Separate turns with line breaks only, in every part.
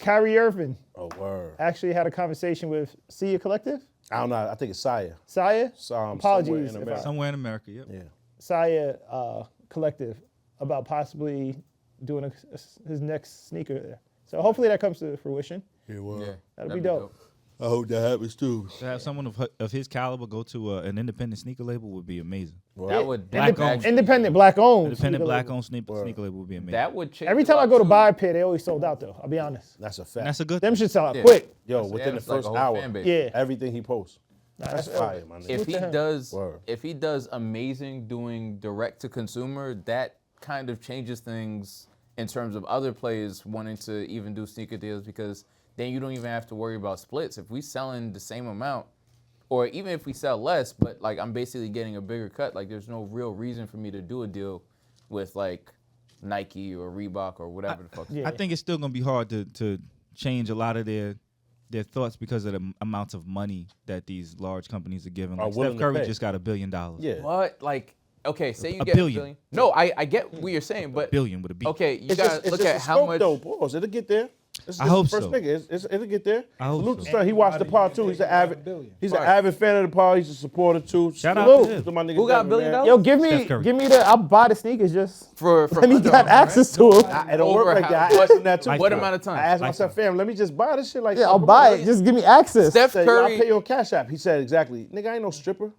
Kyrie Irving
Oh, word.
actually had a conversation with Sia Collective.
I don't know. I think it's Saya.
Saya? Apologies.
Somewhere in America, yep.
Yeah.
Saya Collective about possibly doing his next sneaker there. So hopefully that comes to fruition.
Yeah, well,
That'd be dope.
I hope that happens too.
To have someone of his caliber go to an independent sneaker label would be amazing.
Well,
That would
Independent black owned.
Independent black-owned sneaker label would be amazing.
That would change.
Every time I go to buy a pair, they always sold out though. I'll be honest.
That's a fact.
And that's a good
Them
thing.
should sell out
Yeah.
quick.
Yo, within the
it's like
first
a whole
hour,
fan base.
Yeah.
everything he posts. That's fire, man.
If he does,
Word.
if he does amazing doing direct to consumer, that kind of changes things in terms of other players wanting to even do sneaker deals, because then you don't even have to worry about splits. If we selling the same amount, or even if we sell less, but like I'm basically getting a bigger cut, like there's no real reason for me to do a deal with like Nike or Reebok or whatever the fuck.
Yeah.
I think it's still gonna be hard to change a lot of their thoughts because of the amounts of money that these large companies are giving.
Are
Like
willing
Steph
to
Curry
pay.
just got $1 billion.
Yeah.
What? Like, okay, say you
A
get
billion.
$1 billion. No, I get what you're saying, but
Billion with a B.
okay, you
It's
gotta
just, it's
look
just
at
a
how
scope,
much.
though. Pause. It'll get there. This
I hope
the first
so.
nigga. It'll get there.
I hope
Salute to
so.
Steph. He watched the pod too. He's an avid. He's an
Right.
avid fan of the pod. He's a supporter too.
Shout out
Salute
to him.
to my nigga
Who got
Devin,
$1 billion?
man.
Yo,
Steph Curry.
give me the. I'll buy the sneakers just.
for
Let me
Under
got
Armour,
access to them.
It don't work
Over
like
how-
that. I asked him that too.
Like
What
that.
amount of time?
I asked myself, fam, let me just buy this shit. Like,
Yeah, I'll buy it. Just give me access.
Steph
Said, I'll
Curry.
pay your cash app. He said exactly. Nigga, I ain't no stripper.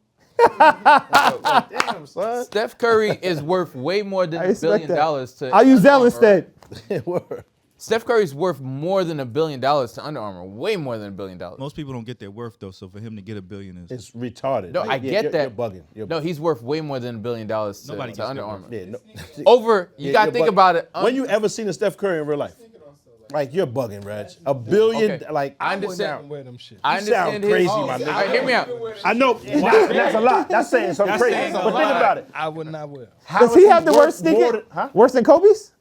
Like, damn, son.
Steph Curry is worth way more than
I
$1
expect
billion
that.
to.
I'll use
Under
Zelle
Armour.
instead.
Word.
Steph Curry's worth more than $1 billion to Under Armour. Way more than $1 billion.
Most people don't get their worth though, so for him to get $1 billion is
It's retarded.
No, I get
you're,
that.
You're bugging. You're
No, he's worth way more than $1 billion
Nobody
to
gets
Under
their
Armour.
yeah, no.
Over, you gotta
you're
think
bugging.
about it.
When you ever seen a Steph Curry in real life? Like, you're bugging, Reg. $1 billion,
Okay.
like,
I
I wouldn't
understand.
wear them shit.
I
You sound
understand his.
crazy, my nigga.
All right, hear me out.
I know that's a lot. That's saying something crazy.
saying
But
a
think
lot.
about it.
I would not wear them.
How
Does
is
he have the worst
more
sneaker?
than- huh?
Worse than Kobe's?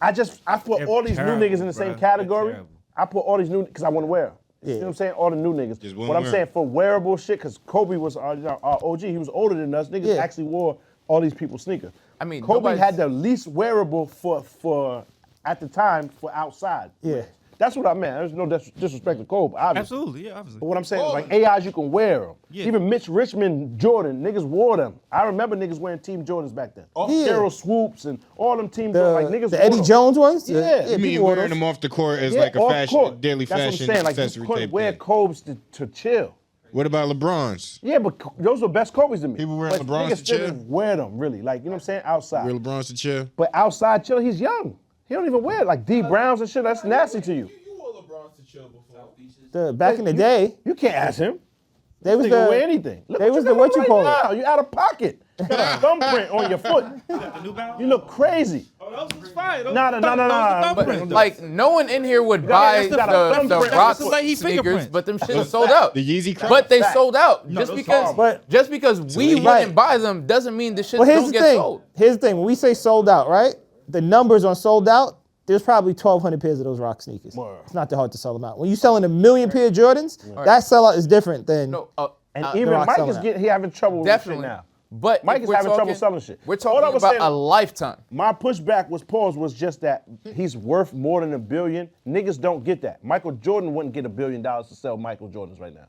I put
They're
all these
terrible,
new niggas in the same
bruh.
category.
They're terrible.
I put all these new because I want to wear them. You know what I'm saying? All the new niggas.
Just won't
What I'm
wear 'em.
saying for wearable shit, because Kobe was our OG. He was older than us. Niggas
Yeah.
actually wore all these people's sneakers.
I mean,
Kobe
nobody's-
had the least wearable for at the time for outside.
Yeah.
That's what I meant. There's no disrespect to Kobe, obviously.
absolutely, yeah, obviously.
But what I'm saying is like AIs, you can wear them.
Yeah.
Even Mitch Richmond, Jordan, niggas wore them. I remember niggas wearing Team Jordans back then.
Yeah.
Cheryl Swoops and all them teams.
The,
Like niggas
the
wore
Eddie
them.
Jones ones?
Yeah.
You mean
people wore
wearing
those.
them off the court as
Yeah,
like a
off
fashion,
court.
daily
That's
fashion
what I'm saying. Like you
accessory
couldn't
type
wear
thing?
Kobe's to chill.
What about LeBron's?
Yeah, but those were best Kobe's to me.
People wearing
But
LeBrons
niggas
to
still
chill?
just wear them, really. Like, you know what I'm saying? Outside.
Real LeBron's to chill?
But outside chill, he's young. He don't even wear it. Like D Browns and shit, that's nasty to you.
You wore LeBron's to chill before.
Back in the day,
You can't ask him.
they was
Nigga wear
the
anything. Look
they was the
got
what
on
you call
right
it?
now. You out of pocket. You got a thumbprint on your foot. You look crazy.
Oh, those was fire.
No.
But like no one in here would buy
got a
the
thumbprint.
Rock
It's like he
sneakers,
fingerprint.
but them shit sold out.
The Yeezy Crocs?
But they sold out
No,
just
those
because.
horrible.
Just because we
Right.
wouldn't buy them doesn't mean the shit
Well, here's
don't
the
get
thing.
sold.
Here's the thing. When we say sold out, right? The numbers on sold out, there's probably 1,200 pairs of those Rock sneakers.
Word.
It's not that hard to sell them out. When you're selling 1 million pair of Jordans, that sellout is different than.
No,
And
The
even
Rock
Mike
selling
is
out.
he having trouble with
definitely.
shit now.
But
Mike
if
is
we're
having trouble
talking-
selling shit.
We're
All I
talking
was
about
saying-
a lifetime.
My pushback was just that he's worth more than $1 billion. Niggas don't get that. Michael Jordan wouldn't get $1 billion to sell Michael Jordans right now.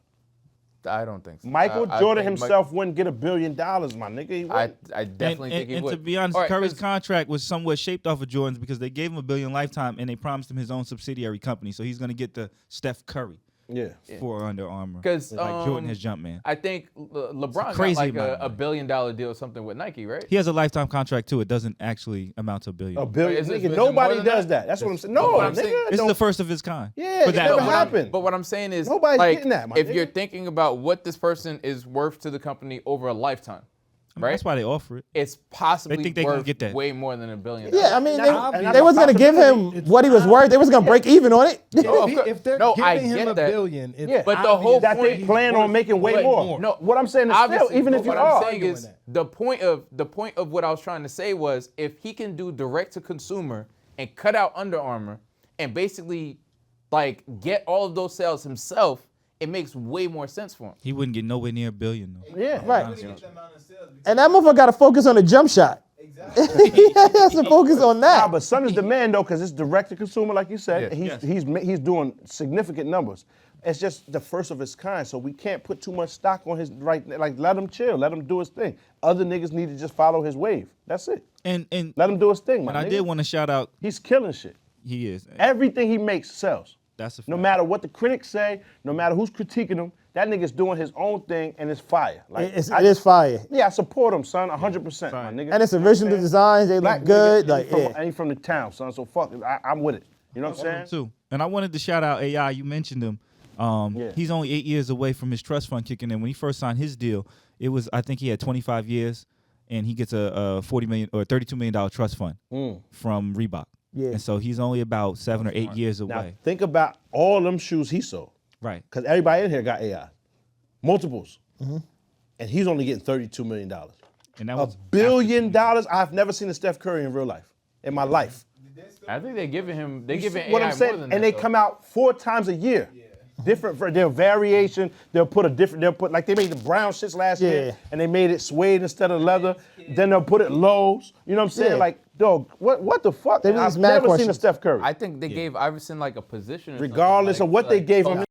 I don't think so.
Michael
I
Jordan
think
himself wouldn't get $1 billion, my nigga. He
I
wouldn't.
definitely think he
and
would.
to be honest,
All right,
Curry's
'cause-
contract was somewhat shaped off of Jordan's because they gave him $1 billion lifetime and they promised him his own subsidiary company. So he's going to get the Steph Curry
Yeah.
for Under Armour.
'Cause,
like Jordan has Jumpman.
I think LeBron got
crazy
like
amount of
a
money.
$1 billion deal or something with Nike, right?
He has a lifetime contract too. It doesn't actually amount to $1 billion.
$1 billion.
Is it-
Nigga,
is it more
nobody
than
does
that?
that. That's what I'm saying.
But
No,
what I'm
nigga.
saying-
This is
don't-
the first of its kind.
Yeah,
For
it
that
never
amount.
happened.
But what I'm saying is,
Nobody's
like,
getting that, my
if
nigga.
you're thinking about what this person is worth to the company over a lifetime,
I mean,
right?
That's why they offer it.
It's possibly
They think they gonna
worth
get that.
way more than $1 billion.
Yeah, I mean,
And
they wasn't gonna give him what he was worth. They was gonna break even on it.
No,
If they're
no, I
giving him
get
$1
that.
billion, it's
Yeah.
But the whole
obvious
that they
point-
plan on making way
Wait,
more.
no.
What I'm saying is still,
Obviously,
even
but
if you
what
are.
I'm saying
arguing
is
that.
the point of what I was trying to say was if he can do direct to consumer and cut out Under Armour and basically like get all of those sales himself, it makes way more sense for him.
He wouldn't get nowhere near $1 billion though.
Yeah.
Right. And that motherfucker got to focus on the jump shot. He has to focus on
Nah,
that.
but son is the man though, because it's direct to consumer, like you said.
Yeah.
He's doing significant numbers. It's just the first of its kind, so we can't put too much stock on his right. Like let him chill, let him do his thing. Other niggas need to just follow his wave. That's it.
And
Let him do his thing, man.
I did want to shout out.
He's killing shit.
He is.
Everything he makes sells.
That's a
No
fact.
matter what the critics say, no matter who's critiquing him, that nigga's doing his own thing and it's fire. Like
It is fire.
Yeah, I support him, son, 100%, my nigga.
And it's original designs. They
Black
look good.
nigga,
Like,
and
yeah.
he from the town, son. So fuck it. I'm with it. You know what I'm saying?
Too. And I wanted to shout out AI. You mentioned him.
Yeah.
He's only 8 years away from his trust fund kicking in. When he first signed his deal, it was I think he had 25 years, and he gets a $40 million or $32 million trust fund from Reebok.
Yeah.
And so he's only about 7 or 8 years
Now
away.
think about all them shoes he sold,
Right.
because everybody in here got AI, multiples, and he's only getting $32 million.
And that
$1
was
billion. I've never seen a Steph Curry in real life, in my life.
I think they're giving him. They're giving
What
AI
I'm saying,
more than that.
and they
though.
come out 4 times a year. Different for their variation. They'll put like they made the brown shits last year,
Yeah.
and they made it suede instead of leather. Then they'll put it lows. You know what I'm saying?
Yeah.
Like, dog, what the fuck?
They release
I've
mad
never seen a
questions.
Steph Curry.
I think they gave Iverson like a position. Or something,
Regardless
like-
of what they
like,
gave him.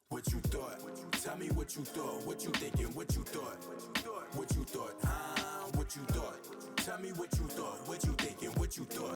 What you thought? Tell me what you thought. What you thinking? What you thought? What you thought? What you thought? Tell me what you thought. What you thinking? What you thought?